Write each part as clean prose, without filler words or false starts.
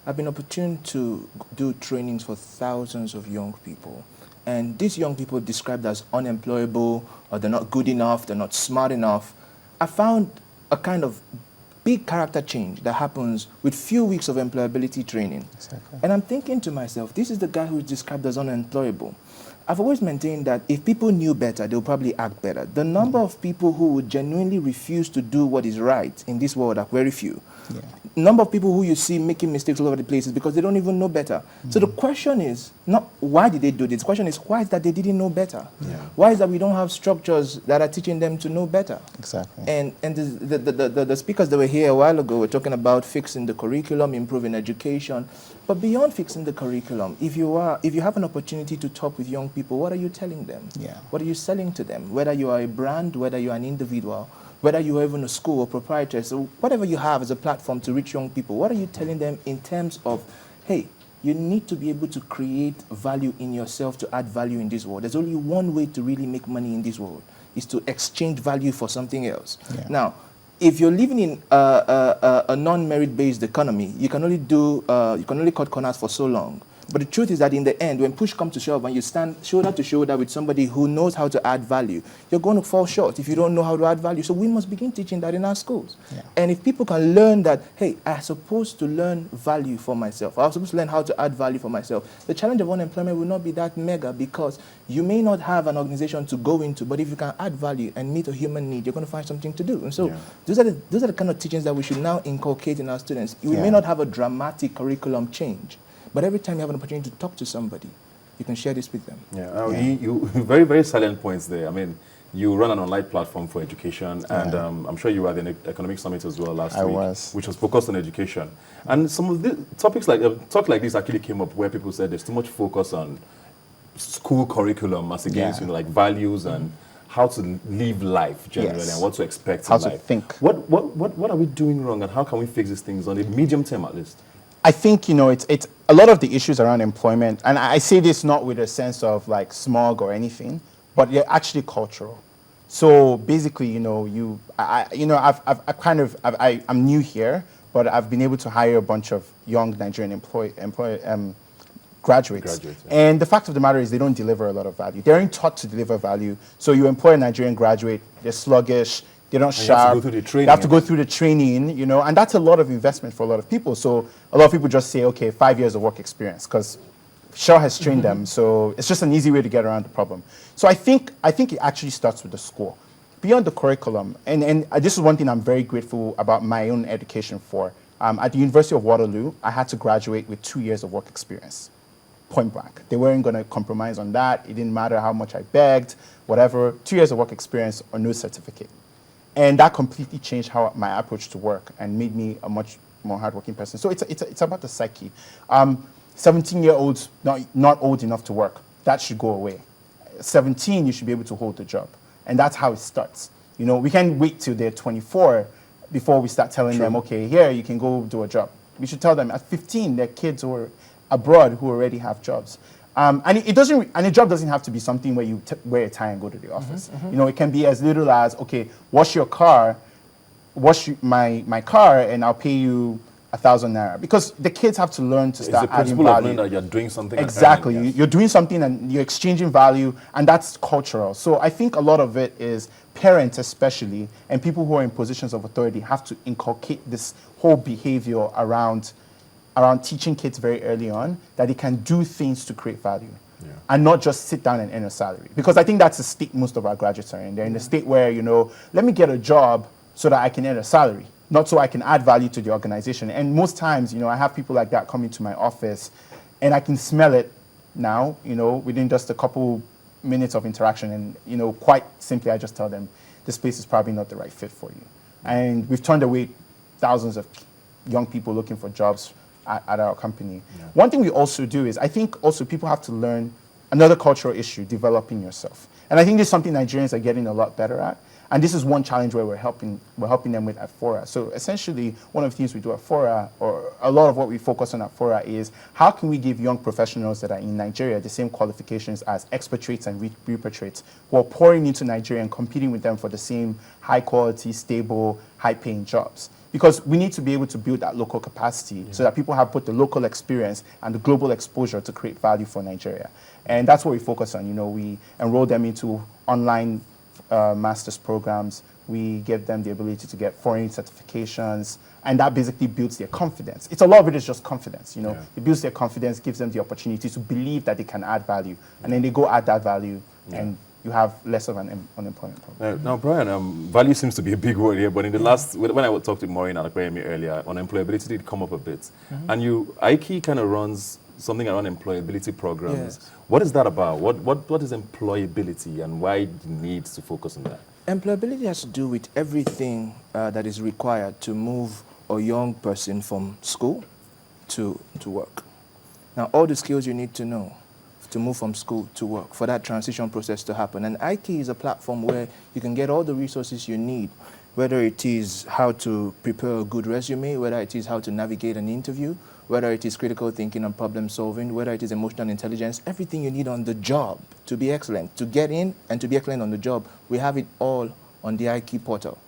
I've been opportune to do trainings for thousands of young people. And these young people described as unemployable, or they're not good enough, they're not smart enough. I found a kind of big character change that happens with few weeks of employability training. Exactly. And I'm thinking to myself, this is the guy who's described as unemployable. I've always maintained that if people knew better, they'll probably act better. The number of people who would genuinely refuse to do what is right in this world are very few. Yeah. Number of people who you see making mistakes all over the place is because they don't even know better. So the question is not why did they do this? The question is why is that they didn't know better? Yeah. Why is that we don't have structures that are teaching them to know better? Exactly. And the speakers that were here a while ago were talking about fixing the curriculum, improving education. But beyond fixing the curriculum, if you have an opportunity to talk with young people, what are you telling them? Yeah. What are you selling to them? Whether you are a brand, whether you are an individual, whether you are even a school or proprietor, so whatever you have as a platform to reach young people, what are you telling them in terms of, hey, you need to be able to create value in yourself to add value in this world. There's only one way to really make money in this world, is to exchange value for something else. Yeah. Now, if you're living in a non-merit-based economy, you can only cut corners for so long. But the truth is that in the end, when push comes to shove and you stand shoulder to shoulder with somebody who knows how to add value, you're going to fall short if you don't know how to add value. So we must begin teaching that in our schools. Yeah. And if people can learn that, hey, I'm supposed to learn value for myself, I'm supposed to learn how to add value for myself, the challenge of unemployment will not be that mega because you may not have an organization to go into, but if you can add value and meet a human need, you're going to find something to do. And so those are the kind of teachings that we should now inculcate in our students. We may not have a dramatic curriculum change, but every time you have an opportunity to talk to somebody, you can share this with them. You very, very salient points there. I mean, you run an online platform for education, and I'm sure you were at the Economic Summit as well last week, which was focused on education. And some of the topics talk like this actually came up where people said there's too much focus on school curriculum as against like values and how to live life generally and what to expect in life. How to think. What are we doing wrong, and how can we fix these things on a medium term at least? I think, it's a lot of the issues around employment, and I say this not with a sense of like smog or anything, but they're actually cultural. So basically, I'm new here, but I've been able to hire a bunch of young Nigerian graduates. And the fact of the matter is they don't deliver a lot of value. They aren't taught to deliver value. So you employ a Nigerian graduate, they're sluggish, they're not sharp. They have to go through the training, and that's a lot of investment for a lot of people. So a lot of people just say, okay, 5 years of work experience, because Shaw has trained them. So it's just an easy way to get around the problem. So I think it actually starts with the school. Beyond the curriculum, and this is one thing I'm very grateful about my own education for. At the University of Waterloo, I had to graduate with 2 years of work experience. Point blank. They weren't going to compromise on that. It didn't matter how much I begged, whatever. 2 years of work experience or no certificate. And that completely changed how my approach to work and made me a much more hardworking person. So it's about the psyche. 17-year-olds not old enough to work. That should go away. 17, you should be able to hold the job. And that's how it starts. We can't wait till they're 24 before we start telling them, okay, here, you can go do a job. We should tell them at 15, there are kids who are abroad who already have jobs. And a job doesn't have to be something where you wear a tie and go to the office. It can be as little as, okay, wash my car, and I'll pay you 1,000 naira. Because the kids have to learn to start adding value. Of learning that you're doing something. Exactly, you're doing something and you're exchanging value, and that's cultural. So I think a lot of it is parents, especially, and people who are in positions of authority have to inculcate this whole behavior around teaching kids very early on that they can do things to create value and not just sit down and earn a salary. Because I think that's the state most of our graduates are in. They're in the state where, let me get a job so that I can earn a salary, not so I can add value to the organization. And most times, I have people like that coming to my office and I can smell it now, within just a couple minutes of interaction. And, quite simply, I just tell them, this place is probably not the right fit for you. And we've turned away thousands of young people looking for jobs at our company. One thing we also do is, I think also people have to learn another cultural issue, developing yourself. And I think this is something Nigerians are getting a lot better at. And this is one challenge where we're helping them with at Fora. So essentially, one of the things we do at Fora, or a lot of what we focus on at Fora, is how can we give young professionals that are in Nigeria the same qualifications as expatriates and repatriates who are pouring into Nigeria and competing with them for the same high quality, stable, high paying jobs. because we need to be able to build that local capacity so that people have both the local experience and the global exposure to create value for Nigeria. And that's what we focus on. You know, we enroll them into online master's programs. We give them the ability to get foreign certifications, and that basically builds their confidence. It's a lot of it is just confidence, you know. It builds their confidence, gives them the opportunity to believe that they can add value, and then they go add that value, and you have less of an unemployment problem. Now, Brian, value seems to be a big word here, but in the last, when I talked to Maureen and Akpayemi earlier, unemployability did come up a bit. And IKE kind of runs something around employability programs. Yes. What is that about? What is employability, and why do you need to focus on that? Employability has to do with everything that is required to move a young person from school to work. Now, all the skills you need to know to move from school to work, for that transition process to happen. And IKE is a platform where you can get all the resources you need, whether it is how to prepare a good resume, whether it is how to navigate an interview, whether it is critical thinking and problem solving, whether it is emotional intelligence, everything you need on the job to be excellent, to get in and to be excellent on the job, we have it all on the IKE portal.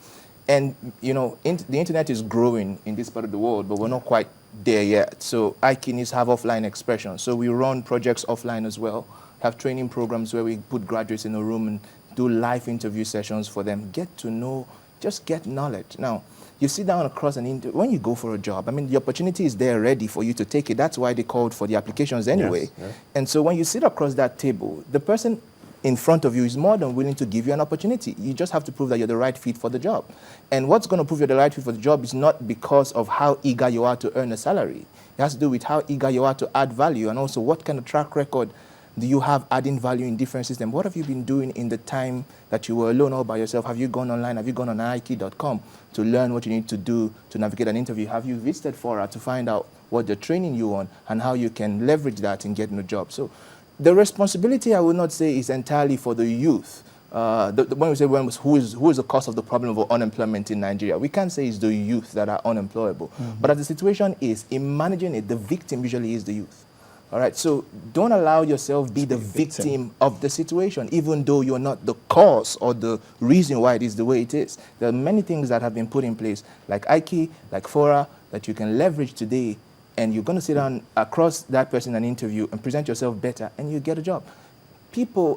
And, you know, the internet is growing in this part of the world, but we're not quite there yet. So IKE needs to have offline expression. So we run projects offline as well, have training programs where we put graduates in a room and do live interview sessions for them, get to know, just get knowledge. Now, you sit down across an interview, when you go for a job, I mean, the opportunity is there ready for you to take it. That's why they called for the applications anyway. Yes. And so when you sit across that table, the person in front of you is more than willing to give you an opportunity. You just have to prove that you're the right fit for the job. And what's going to prove you're the right fit for the job is not because of how eager you are to earn a salary. It has to do with how eager you are to add value, and also what kind of track record do you have adding value in different systems. What have you been doing in the time that you were alone all by yourself? Have you gone online? Have you gone on IKE.com to learn what you need to do to navigate an interview? Have you visited Fora to find out what they're training you on and how you can leverage that in getting a job? So the responsibility, I would not say, is entirely for the youth. When we say who is the cause of the problem of unemployment in Nigeria, we can't say it's the youth that are unemployable. But as the situation is, in managing it, the victim usually is the youth. All right, so don't allow yourself be the victim of the situation, even though you're not the cause or the reason why it is the way it is. There are many things that have been put in place, like IKE, like Fora, that you can leverage today, and you're going to sit down across that person in an interview and present yourself better, and you get a job.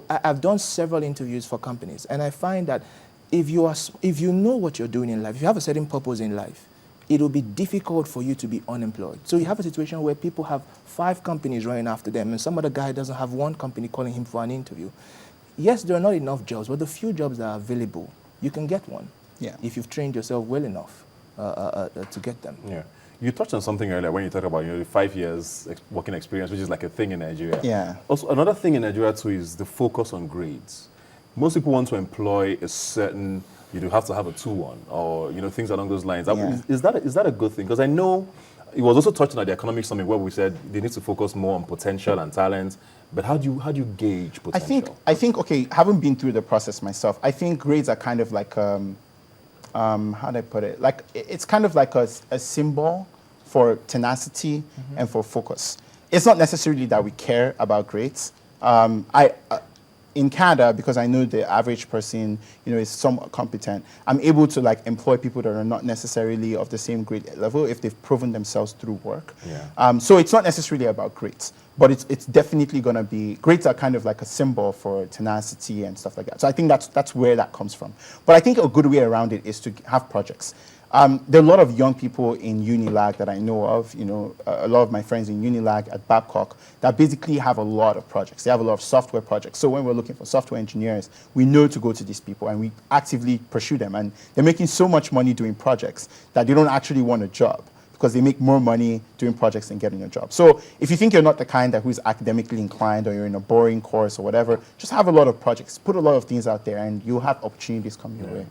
I've done several interviews for companies, and I find that if you know what you're doing in life, if you have a certain purpose in life, it will be difficult for you to be unemployed. So you have a situation where people have 5 companies running after them, and some other guy doesn't have one company calling him for an interview. Yes, there are not enough jobs, but the few jobs that are available, you can get one if you've trained yourself well enough to get them. Yeah. You touched on something earlier when you talked about the 5 years working experience, which is like a thing in Nigeria. Yeah. Also, another thing in Nigeria too is the focus on grades. Most people want to employ a certain, you have to have a 2-1 or things along those lines. Yeah. Is that a good thing? Because I know it was also touched on at the economic summit where we said they need to focus more on potential and talent. But how do you gauge potential? I think okay, having been through the process myself, I think grades are kind of like how do I put it? Like it's kind of like a symbol for tenacity and for focus. It's not necessarily that we care about grades. In Canada, because I know the average person, is somewhat competent, I'm able to employ people that are not necessarily of the same grade level if they've proven themselves through work. Yeah. So it's not necessarily about grades, but it's definitely going to be, grades are kind of like a symbol for tenacity and stuff like that. So I think that's where that comes from. But I think a good way around it is to have projects. There are a lot of young people in Unilag that I know of, a lot of my friends in Unilag at Babcock that basically have a lot of projects. They have a lot of software projects. So when we're looking for software engineers, we know to go to these people and we actively pursue them. And they're making so much money doing projects that they don't actually want a job because they make more money doing projects than getting a job. So if you think you're not the kind who's academically inclined or you're in a boring course or whatever, just have a lot of projects, put a lot of things out there and you'll have opportunities coming your way.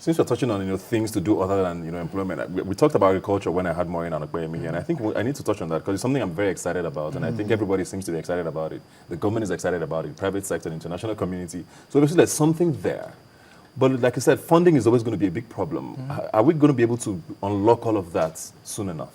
Since we're touching on things to do other than employment, we talked about agriculture when I had Maureen and Akpayemi here, and I think I need to touch on that because it's something I'm very excited about, and I think everybody seems to be excited about it. The government is excited about it, private sector, international community. So obviously there's something there, but like I said, funding is always going to be a big problem. Are we going to be able to unlock all of that soon enough?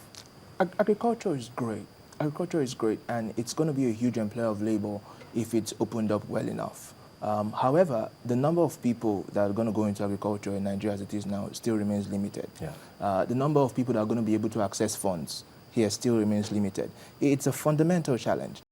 Agriculture is great. Agriculture is great, and it's going to be a huge employer of labor if it's opened up well enough. However, the number of people that are going to go into agriculture in Nigeria as it is now still remains limited. Yeah. The number of people that are going to be able to access funds here still remains limited. It's a fundamental challenge.